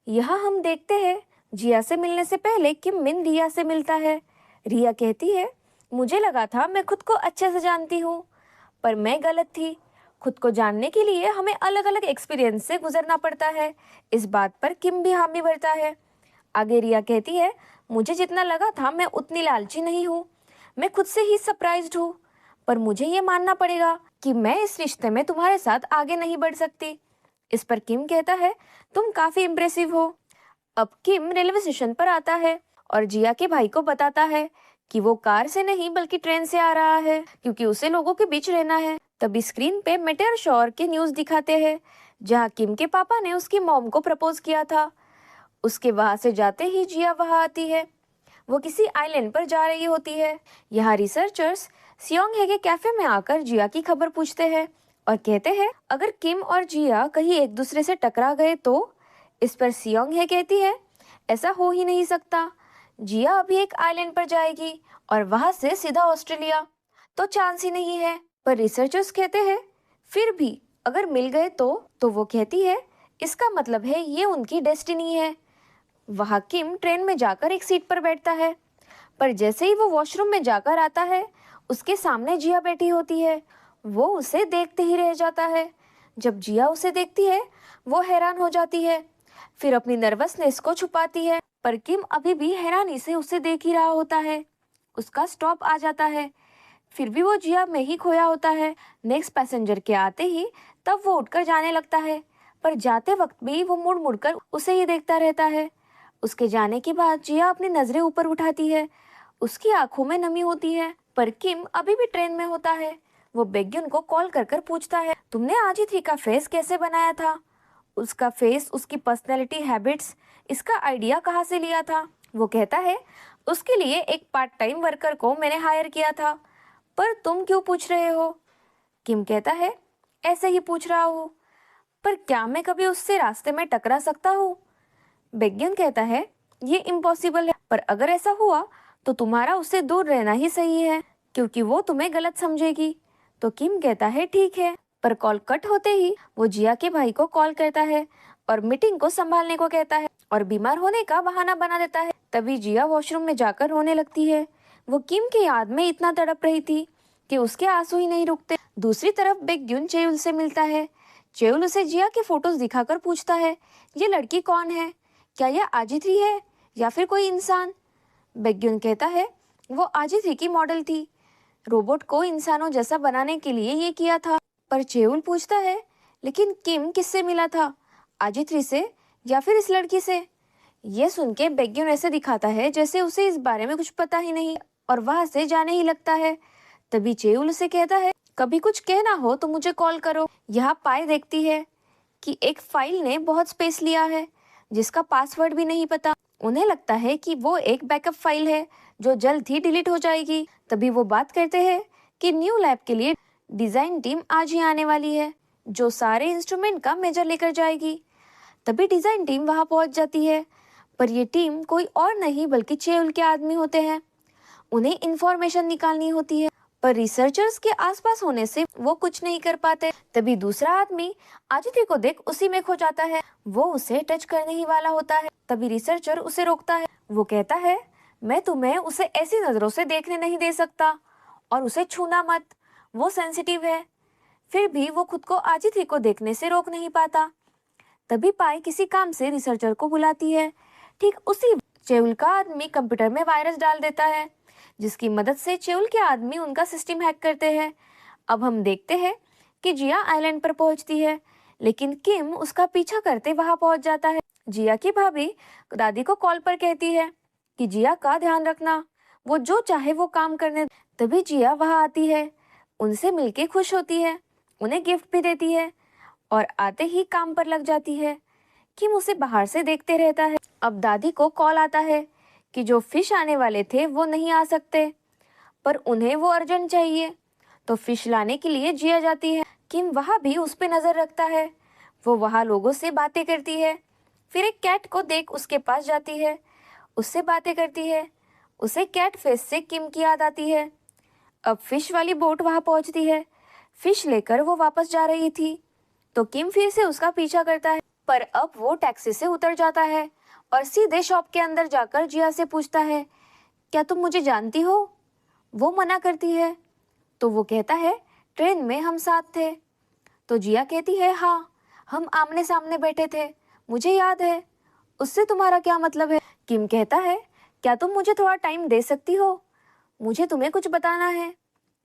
यहाँ हम देखते हैं जिया से मिलने से पहले किम मिन रिया से मिलता है। रिया कहती है, मुझे लगा था मैं खुद को अच्छे से जानती हूँ, पर मैं गलत थी। खुद को जानने के लिए हमें अलग अलग एक्सपीरियंस से गुजरना पड़ता है। इस बात पर किम भी हामी भरता है। आगे रिया कहती है, मुझे जितना लगा था मैं उतनी लालची नहीं हूँ। मैं खुद से ही सरप्राइज्ड हूँ, पर मुझे ये मानना पड़ेगा कि मैं इस रिश्ते में तुम्हारे साथ आगे नहीं बढ़ सकती। इस पर किम कहता है, तुम काफी इम्प्रेसिव हो। अब किम रेलवे स्टेशन पर आता है और जिया के भाई को बताता है कि वो कार से नहीं बल्कि ट्रेन से आ रहा है, क्योंकि उसे लोगों के बीच रहना है। तभी स्क्रीन पे मेटेयर शोर के न्यूज दिखाते हैं, जहाँ किम के पापा ने उसकी मॉम को प्रपोज किया था। उसके वहां से जाते ही जिया वहां आती है। वो किसी आइलैंड पर जा रही होती है। यहाँ रिसर्चर्स सियोंग हे के कैफे में आकर जिया की खबर पूछते हैं और कहते हैं, अगर किम और जिया कहीं एक दूसरे से टकरा गए तो। इस पर सियोंग हे कहती है, ऐसा हो ही नहीं सकता। जिया अभी एक आइलैंड पर जाएगी और वहां से सीधा ऑस्ट्रेलिया, तो चांस ही नहीं है। पर रिसर्चर्स कहते हैं, फिर भी अगर मिल गए तो वो कहती है, इसका मतलब है ये उनकी डेस्टिनी है। वहां किम ट्रेन में जाकर एक सीट पर बैठता है, पर जैसे ही वो वॉशरूम में जाकर आता है, उसके सामने जिया बैठी होती है। वो उसे देखते ही रह जाता है। जब जिया उसे देखती है, वो हैरान हो जाती है, फिर अपनी नर्वसनेस को छुपाती है, पर किम अभी भी हैरानी से उसे देख ही रहा होता है। उसका स्टॉप आ जाता है, फिर भी वो जिया में ही खोया होता है। नेक्स्ट पैसेंजर के आते ही तब वो उठकर जाने लगता है, पर जाते वक्त भी वो मुड़ मुड़कर उसे ही देखता रहता है। उसके जाने के बाद जिया अपनी नजरें ऊपर उठाती है। उसकी आंखों में नमी होती है, पर किम अभी भी ट्रेन में होता है। वो बेग्युन को कॉल कर कर पूछता है, तुमने आजिथी का फेस कैसे बनाया था? उसका फेस, उसकी पर्सनैलिटी, हैबिट्स, इसका आइडिया कहाँ से लिया था? वो कहता है, उसके लिए एक पार्ट टाइम वर्कर को मैंने हायर किया था। पर तुम क्यों पूछ रहे हो? किम कहता है, ऐसे ही पूछ रहा हूँ। पर क्या मैं कभी उससे रास्ते में टकरा सकता हूँ? बेग्युन कहता है, ये इम्पॉसिबल है, पर अगर ऐसा हुआ तो तुम्हारा उससे दूर रहना ही सही है, क्योंकि वो तुम्हें गलत समझेगी। तो किम कहता है, ठीक है। पर कॉल कट होते ही वो जिया के भाई को कॉल करता है और मीटिंग को संभालने को कहता है और बीमार होने का बहाना बना देता है। तभी जिया वॉशरूम में जाकर रोने लगती है। वो किम की याद में इतना तड़प रही थी कि उसके आंसू ही नहीं रुकते। दूसरी तरफ बेग्युन चेयुल से मिलता है। चेयुल उसे जिया के फोटोज दिखाकर पूछता है, ये लड़की कौन है? क्या यह आजिथी है या फिर कोई इंसान? बेग्युन कहता है, वो आजिथी की मॉडल थी। रोबोट को इंसानों जैसा बनाने के लिए ये किया था। पर चेउल पूछता है, लेकिन किम किससे मिला था? आजिथी से या फिर इस लड़की से? ये सुन के बेग्युन ऐसे दिखाता है जैसे उसे इस बारे में कुछ पता ही नहीं और वहां से जाने ही लगता है। तभी चेउल उसे कहता है, कभी कुछ कहना हो तो मुझे कॉल करो। यहाँ पाई देखती है कि एक फाइल ने बहुत स्पेस लिया है, जिसका पासवर्ड भी नहीं पता। उन्हें लगता है कि वो एक बैकअप फाइल है जो जल्द ही डिलीट हो जाएगी। तभी वो बात करते हैं कि न्यू लैब के लिए डिजाइन टीम आज ही आने वाली है, जो सारे इंस्ट्रूमेंट का मेजर लेकर जाएगी। तभी डिजाइन टीम वहां पहुंच जाती है, पर ये टीम कोई और नहीं बल्कि चेउल के आदमी होते हैं। उन्हें इंफॉर्मेशन निकालनी होती है, पर रिसर्चर्स के आसपास होने से वो कुछ नहीं कर पाते। तभी दूसरा आदमी आदित्य को देख उसी में खो जाता है। वो उसे टच करने ही वाला होता है, तभी रिसर्चर उसे रोकता है। वो कहता है, मैं तुम्हें उसे ऐसी नजरों से देखने नहीं दे सकता और उसे छूना मत, वो सेंसिटिव है। फिर भी वो खुद को आदित्य को देखने से रोक नहीं पाता। तभी पाई किसी काम से रिसर्चर को बुलाती है। ठीक उसी चेउल का आदमी कंप्यूटर में वायरस डाल देता है, जिसकी मदद से चेउल के आदमी उनका सिस्टम हैक करते हैं। अब हम देखते हैं कि जिया आइलैंड पर पहुंचती है, लेकिन किम उसका पीछा करते वहां पहुंच जाता है। जिया की भाभी दादी को कॉल पर कहती है कि जिया का ध्यान रखना, वो जो चाहे वो काम करने। तभी जिया वहां आती है, उनसे मिलके खुश होती है, उन्हें गिफ्ट भी देती है और आते ही काम पर लग जाती है। किम उसे बाहर से देखते रहता है। अब दादी को कॉल आता है कि जो फिश आने वाले थे वो नहीं आ सकते, पर उन्हें वो अर्जेंट चाहिए। तो फिश लाने के लिए जिया जाती है। किम वहां भी उस पे नजर रखता है। वो वहां लोगों से बातें करती है, फिर एक कैट को देख उसके पास जाती है, उससे बातें करती है। उसे कैट फेस से किम की याद आती है। अब फिश वाली बोट वहां पहुंचती है। फिश लेकर वो वापस जा रही थी, तो किम फिर से उसका पीछा करता है। पर अब वो टैक्सी से उतर जाता है और सीधे शॉप के अंदर जाकर जिया से पूछता है, क्या तुम मुझे जानती हो? वो मना करती है। तो वो कहता है, ट्रेन में हम साथ थे। तो जिया कहती है, हाँ, हम आमने सामने बैठे थे, मुझे याद है। उससे तुम्हारा क्या मतलब है? किम कहता है, क्या तुम मुझे थोड़ा टाइम दे सकती हो? मुझे तुम्हें कुछ बताना है।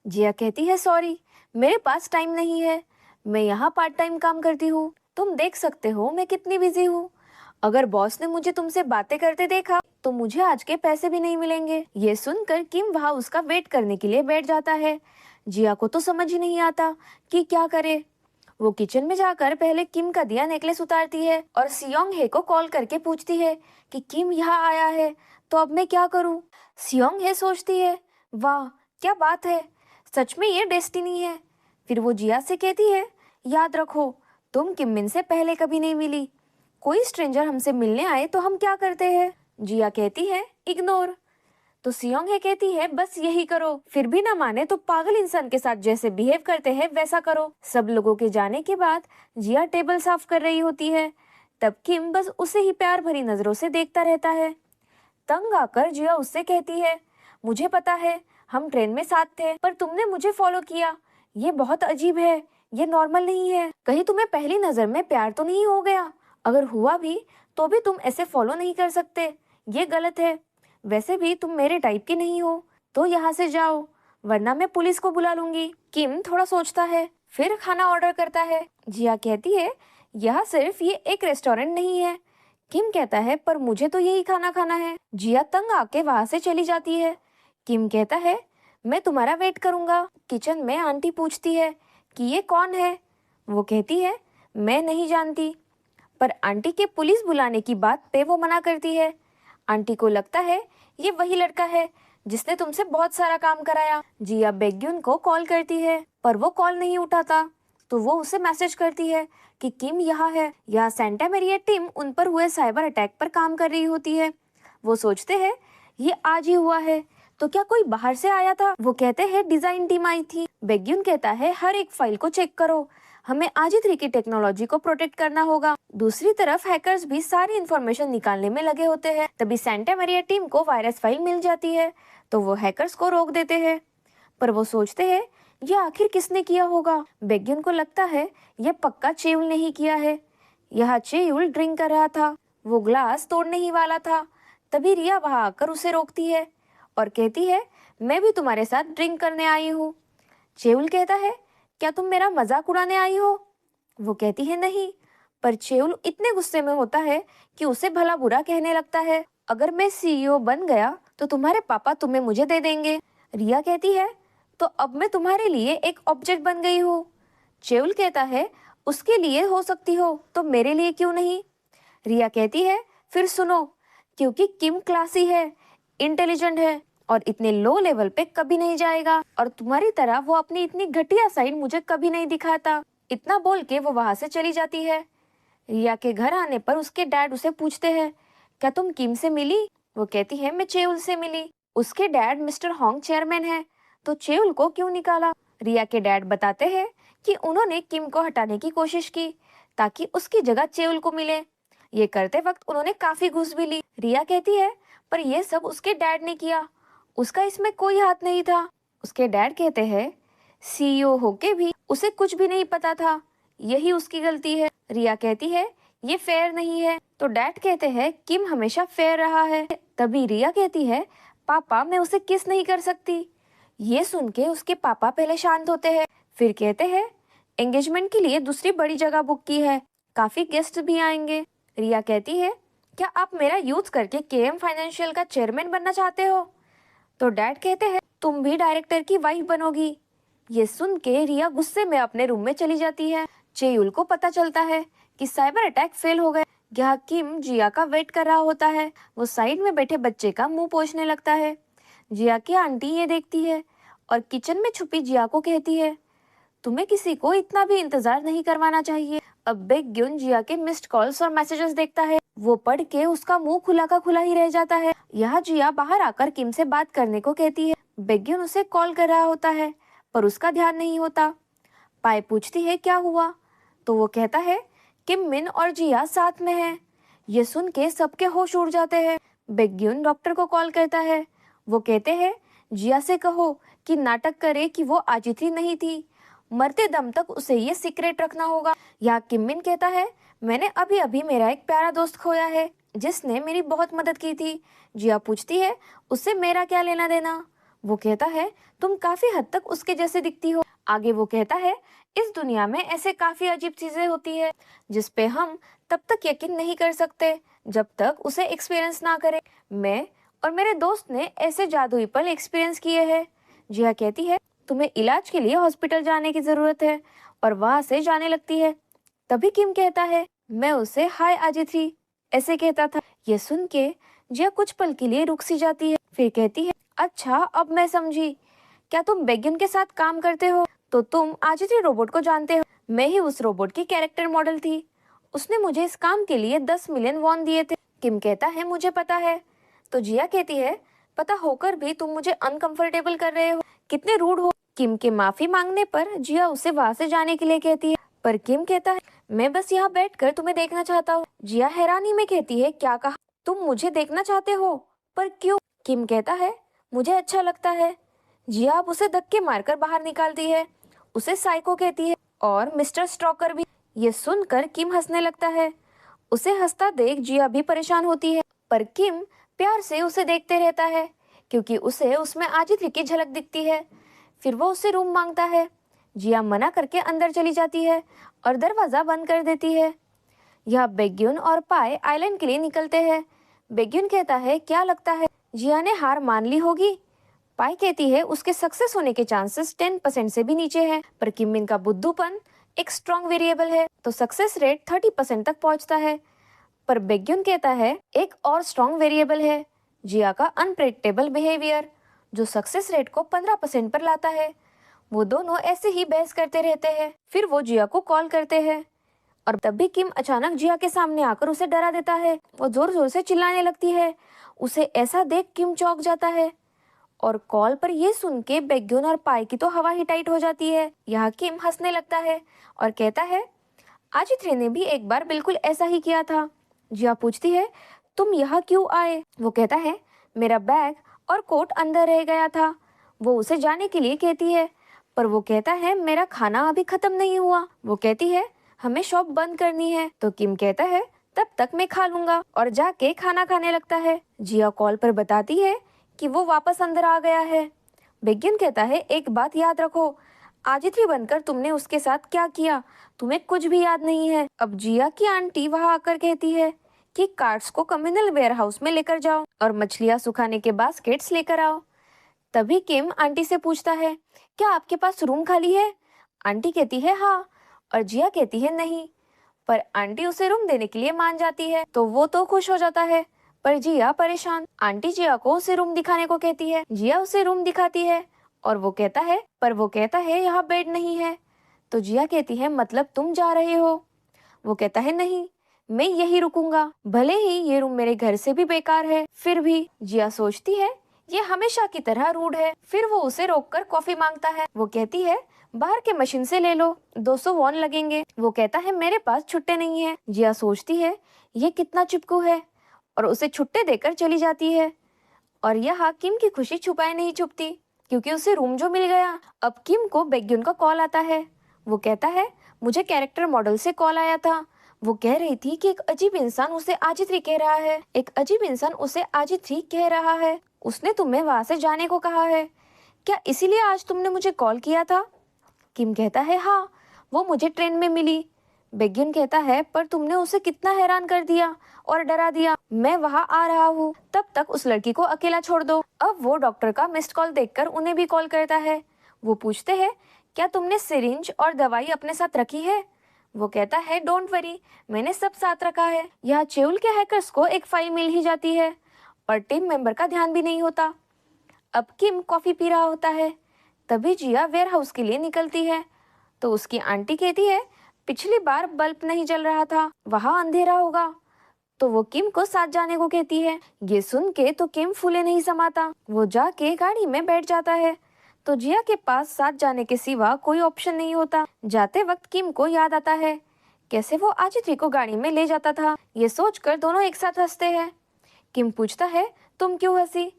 जिया कहती है, सॉरी, मेरे पास टाइम नहीं है, मैं यहाँ पार्ट टाइम काम करती हूँ, तुम देख सकते हो मैं कितनी बिजी हूँ। अगर बॉस ने मुझे तुमसे बातें करते देखा तो मुझे आज के पैसे भी नहीं मिलेंगे। ये सुनकर किम वहाँ उसका वेट करने के लिए बैठ जाता है। जिया को तो समझ ही नहीं आता कि क्या करे। वो किचन में जाकर पहले किम का दिया नेकलेस उतारती है और सियोंग हे को कॉल करके पूछती है कि किम यहाँ आया है, तो अब मैं क्या करूँ? सियोंग हे सोचती है, वाह क्या बात है, सच में ये डेस्टिनी है। फिर वो जिया से कहती है, याद रखो, तुम किम मिन से पहले कभी नहीं मिली, कोई स्ट्रेंजर हमसे मिलने आए तो हम क्या करते हैं? जिया कहती है, इग्नोर। तो सियोंग हे कहती है, बस यही करो, फिर भी ना माने तो पागल इंसान के साथ जैसे बिहेव करते हैं वैसा करो। सब लोगों के जाने के बाद जिया टेबल साफ कर रही होती है, तब किम बस उसे ही प्यार भरी नजरों से देखता रहता है। तंग आकर जिया उससे कहती है, मुझे पता है हम ट्रेन में साथ थे, पर तुमने मुझे फॉलो किया, ये बहुत अजीब है, ये नॉर्मल नहीं है। कहीं तुम्हें पहली नजर में प्यार तो नहीं हो गया? अगर हुआ भी तो भी तुम ऐसे फॉलो नहीं कर सकते, ये गलत है। वैसे भी तुम मेरे टाइप की नहीं हो, तो यहाँ से जाओ, वरना मैं पुलिस को बुला लूंगी। किम थोड़ा सोचता है, फिर खाना ऑर्डर करता है। जिया कहती है, यह सिर्फ ये एक रेस्टोरेंट नहीं है। किम कहता है, पर मुझे तो यही खाना खाना है। जिया तंग आके वहां से चली जाती है। किम कहता है, मैं तुम्हारा वेट करूंगा। किचन में आंटी पूछती है कि ये कौन है? वो कहती है, मैं नहीं जानती, पर आंटी के पुलिस बुलाने की बात पे वो मना करती है। आंटी को लगता है ये वही लड़का है जिसने तुमसे बहुत सारा काम कराया। जिया बेग्युन को कॉल करती है, पर वो कॉल नहीं उठाता। तो वो उसे मैसेज करती है कि किम यहाँ है। यहाँ सेंटा मेरिया टीम उन पर हुए साइबर अटैक पर काम कर रही होती है। वो सोचते हैं ये आज ही हुआ है, तो क्या कोई बाहर से आया था? वो कहते हैं डिजाइन टीम आई थी। बेग्युन कहता है, हर एक फाइल को चेक करो, हमें आज ही 3 की टेक्नोलॉजी को प्रोटेक्ट करना होगा। दूसरी तरफ हैकर्स भी सारी इंफॉर्मेशन निकालने में लगे होते हैं। तभी सेंटा मेरिया टीम को वायरस फाइल मिल जाती है, तो वो हैकर्स को रोक देते हैं। पर वो सोचते हैं ये आखिर किसने किया होगा? बेग्युन को लगता है ये पक्का चेयुल ने ही किया है। यहाँ चेयुल ड्रिंक कर रहा था, वो ग्लास तोड़ने ही वाला था। तभी रिया वहां आकर उसे रोकती है और कहती है, मैं भी तुम्हारे साथ ड्रिंक करने आई हूँ। चेयुल कहता है, क्या तुम मेरा मजाक उड़ाने आई हो? वो कहती है, नहीं। पर चेयुल इतने गुस्से में होता है कि उसे भला बुरा कहने लगता है, अगर मैं सीईओ बन गया तो तुम्हारे पापा तुम्हें मुझे दे देंगे। रिया कहती है, तो अब मैं तुम्हारे लिए एक ऑब्जेक्ट बन गई हूँ। चेयुल कहता है, उसके लिए हो सकती हो तो मेरे लिए क्यों नहीं? रिया कहती है, फिर सुनो, क्योंकि किम क्लासी है, इंटेलिजेंट है और इतने लो लेवल पे कभी नहीं जाएगा, और तुम्हारी तरह वो अपनी इतनी घटिया साइड मुझे कभी नहीं दिखाता। इतना बोल के वो वहां से चली जाती है। रिया के घर आने पर उसके डैड उसे पूछते हैं, क्या तुम किम से मिली? वो कहती है, मैं चेयुल से मिली। उसके डैड मिस्टर होंग चेयरमैन है, तो चेयुल को क्यों निकाला? रिया के डैड बताते हैं कि उन्होंने किम को हटाने की कोशिश की ताकि उसकी जगह चेयुल को मिले। ये करते वक्त उन्होंने काफी घूस भी ली। रिया कहती है, पर यह सब उसके डैड ने किया, उसका इसमें कोई हाथ नहीं था। उसके डैड कहते हैं, सीईओ होके भी उसे कुछ भी नहीं पता था, यही उसकी गलती है। रिया कहती है, ये फेयर नहीं है। तो डैड कहते हैं, किम हमेशा फेयर रहा है। तभी रिया कहती है, पापा मैं उसे किस नहीं कर सकती। ये सुन के उसके पापा पहले शांत होते हैं, फिर कहते हैं, एंगेजमेंट के लिए दूसरी बड़ी जगह बुक की है, काफी गेस्ट भी आएंगे। रिया कहती है, क्या आप मेरा यूज करके केएम फाइनेंशियल का चेयरमैन बनना चाहते हो? तो डैड कहते हैं, तुम भी डायरेक्टर की वाइफ बनोगी। ये सुन के रिया गुस्से में अपने रूम में चली जाती है। चेयुल को पता चलता है कि साइबर अटैक फेल हो गया। यहाँ किम जिया का वेट कर रहा होता है। वो साइड में बैठे बच्चे का मुंह पोंछने लगता है। जिया की आंटी ये देखती है और किचन में छुपी जिया को कहती है, तुम्हें किसी को इतना भी इंतजार नहीं करवाना चाहिए। अब बेग्युन जिया के मिस्ड कॉल्स और मैसेजेस देखता है। वो पढ़ के उसका मुंह खुला का खुला ही रह जाता है। यहाँ जिया बाहर आकर किम से बात करने को कहती है। बेग्युन उसे कॉल कर रहा होता है, पर उसका ध्यान नहीं होता। पाए पूछती है, क्या हुआ? तो वो कहता है, किम मिन और जिया साथ में हैं। ये सुन के सबके होश उड़ जाते हैं। बेग्युन डॉक्टर को कॉल करता है। वो कहते हैं जिया से कहो कि नाटक करे कि वो आजिथी नहीं थी, मरते दम तक उसे ये सीक्रेट रखना होगा। या किम मिन कहता है मैंने अभी अभी मेरा एक प्यारा दोस्त खोया है जिसने मेरी बहुत मदद की थी। जिया पूछती है उससे मेरा क्या लेना देना। वो कहता है तुम काफी हद तक उसके जैसे दिखती हो। आगे वो कहता है इस दुनिया में ऐसे काफी अजीब चीजें होती है जिस पे हम तब तक यकीन नहीं कर सकते जब तक उसे एक्सपीरियंस ना करें। मैं और मेरे दोस्त ने ऐसे जादुई पल एक्सपीरियंस किए हैं। जिया कहती है तुम्हें इलाज के लिए हॉस्पिटल जाने की जरूरत है और वहां से जाने लगती है। तभी किम कहता है मैं उसे हाय आजिथी ऐसे कहता था। ये सुन के जिया कुछ पल के लिए रुक सी जाती है, फिर कहती है अच्छा अब मैं समझी, क्या तुम बेग्युन के साथ काम करते हो? तो तुम आजिथी रोबोट को जानते हो। मैं ही उस रोबोट की कैरेक्टर मॉडल थी। उसने मुझे इस काम के लिए 10 मिलियन वॉन दिए थे। किम कहता है मुझे पता है। तो जिया कहती है पता होकर भी तुम मुझे अनकंफर्टेबल कर रहे हो, कितने रूड हो। किम के माफी मांगने पर जिया उसे वहां से जाने के लिए कहती है, पर किम कहता है मैं बस यहाँ बैठकर तुम्हें देखना चाहता हूँ। जिया हैरानी में कहती है क्या कहा? तुम मुझे देखना चाहते हो? पर क्यों? किम कहता है मुझे अच्छा लगता है। जिया अब उसे धक्के मारकर बाहर निकालती है, उसे साइको कहती है और मिस्टर स्टॉकर भी। ये सुनकर किम हंसने लगता है। उसे हंसता देख जिया भी परेशान होती है, पर किम प्यार से उसे देखते रहता है क्योंकि उसे उसमें आजिथी की झलक दिखती है। फिर वो उससे रूम मांगता है। जिया मना करके अंदर चली जाती है और दरवाजा बंद कर देती है। यह बेग्युन और पाए आइलैंड के लिए निकलते हैं। बेग्युन कहता है क्या लगता है जिया ने हार मान ली होगी? पाई कहती है उसके सक्सेस होने के चांसेस 10% से भी नीचे हैं, पर किम मिन का बुद्धूपन एक स्ट्रॉन्ग वेरिएबल है तो सक्सेस रेट 30% तक पहुंचता है। पर बेग्युन कहता है एक और स्ट्रॉन्ग वेरिएबल है, जिया का अनप्रेडिक्टेबल बिहेवियर, जो सक्सेस रेट को 15% पर लाता है। वो दोनों ऐसे ही बहस करते रहते हैं। फिर वो जिया को कॉल करते हैं और तभी किम अचानक जिया के सामने आकर उसे डरा देता है। वो जोर जोर से चिल्लाने लगती है। उसे ऐसा देख किम चौंक जाता है और कॉल पर ये सुन के बेग्युन और पाई की तो हवा ही टाइट हो जाती है। यहाँ किम हंसने लगता है और कहता है आजिथी ने भी एक बार बिल्कुल ऐसा ही किया था। जिया पूछती है तुम यहाँ क्यों आए? वो कहता है मेरा बैग और कोट अंदर रह गया था। वो उसे जाने के लिए कहती है, पर वो कहता है मेरा खाना अभी खत्म नहीं हुआ। वो कहती है हमें शॉप बंद करनी है। तो किम कहता है तब तक मैं खा लूंगा और जाके खाना खाने लगता है। जिया कॉल पर बताती है कि वो वापस अंदर आ गया है। बेग्युन कहता है एक बात याद रखो, आजिथी बनकर तुमने उसके साथ क्या किया तुम्हें कुछ भी याद नहीं है। अब जिया की आंटी वहां आकर कहती है कि कार्ड्स को कम्युनल वेयरहाउस में लेकर जाओ और मछलियां सुखाने के बास्केट्स लेकर आओ। तभी किम आंटी से पूछता है क्या आपके पास रूम खाली है? आंटी कहती है हाँ और जिया कहती है नहीं, पर आंटी उसे रूम देने के लिए मान जाती है तो वो तो खुश हो जाता है, पर जिया परेशान। आंटी जिया को उसे रूम दिखाने को कहती है। जिया उसे रूम दिखाती है और वो कहता है यहाँ बेड नहीं है। तो जिया कहती है मतलब तुम जा रहे हो? वो कहता है नहीं, मैं यही रुकूंगा, भले ही ये रूम मेरे घर से भी बेकार है। फिर भी जिया सोचती है ये हमेशा की तरह रूड है। फिर वो उसे रोककर कॉफी मांगता है। वो कहती है बाहर के मशीन से ले लो, 200 वॉन लगेंगे। वो कहता है मेरे पास छुट्टे नहीं है। जिया सोचती है ये कितना चिपकू है और उसे छुट्टे देकर चली जाती है। और यहाँ किम की खुशी छुपाए नहीं छुपती क्योंकि उसे रूम जो मिल गया। अब किम को बेग्युन का कॉल आता है। वो कहता है मुझे कैरेक्टर मॉडल से कॉल आया था। वो कह रही थी कि एक अजीब इंसान उसे आजिथी कह रहा है। एक अजीब इंसान उसे आजिथी कह रहा है। उसने तुम्हें वहां से जाने को कहा है। क्या इसीलिए आज तुमने मुझे कॉल किया था? किम कहता है हाँ, वो मुझे ट्रेन में मिली। बेग्युन कहता है पर तुमने उसे कितना हैरान कर दिया और डरा दिया। मैं वहां आ रहा हूँ, तब तक उस लड़की को अकेला छोड़ दो। अब वो डॉक्टर का मिस्ड कॉल देखकर उन्हें भी कॉल करता है। वो पूछते हैं क्या तुमने सिरिंज और दवाई अपने साथ रखी है? वो कहता है डोंट वरी, मैंने सब साथ रखा है। यहाँ चेउल के हैकर्स को एक फाइल मिल ही जाती है और टीम मेंबर का ध्यान भी नहीं होता। अब किम कॉफी पी रहा होता है। तभी जिया वेयरहाउस के लिए निकलती है तो उसकी आंटी कहती है पिछली बार बल्ब नहीं जल रहा था, वहां अंधेरा होगा। तो वो किम को साथ जाने को कहती है। ये सुन के तो किम फूले नहीं समाता। वो जाके गाड़ी में बैठ जाता है तो जिया के पास साथ जाने के सिवा कोई ऑप्शन नहीं होता। जाते वक्त किम को याद आता है कैसे वो आजित्री को गाड़ी में ले जाता था। ये सोचकर दोनों एक साथ हंसते हैं। किम पूछता है, तुम क्यों हंसी?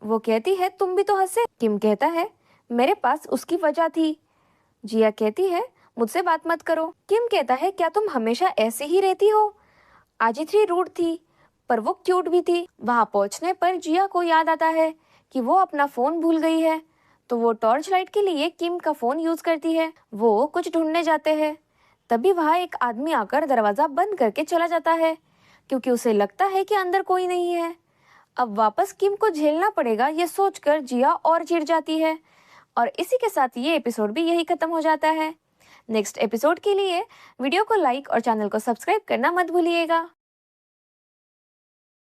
वो कहती है, तुम भी तो हंसे। किम कहता है, मेरे पास उसकी वजह थी। जिया कहती है, मुझसे बात मत करो। किम कहता है, क्या तुम हमेशा ऐसे ही रहती हो? आजित्री रूड थी, पर वो क्यूट भी थी। वहां पहुंचने पर जिया को याद आता है कि वो अपना फोन भूल गई है, तो वो टॉर्च लाइट के लिए किम का फोन यूज करती है। वो कुछ ढूंढने जाते हैं। तभी वहां एक आदमी आकर दरवाजा बंद करके चला जाता है, क्योंकि उसे लगता है कि अंदर कोई नहीं है। अब वापस किम को झेलना पड़ेगा, ये सोचकर जिया और चिढ़ जाती है। और इसी के साथ ये एपिसोड भी यही खत्म हो जाता है। नेक्स्ट एपिसोड के लिए वीडियो को लाइक और चैनल को सब्सक्राइब करना मत भूलिएगा।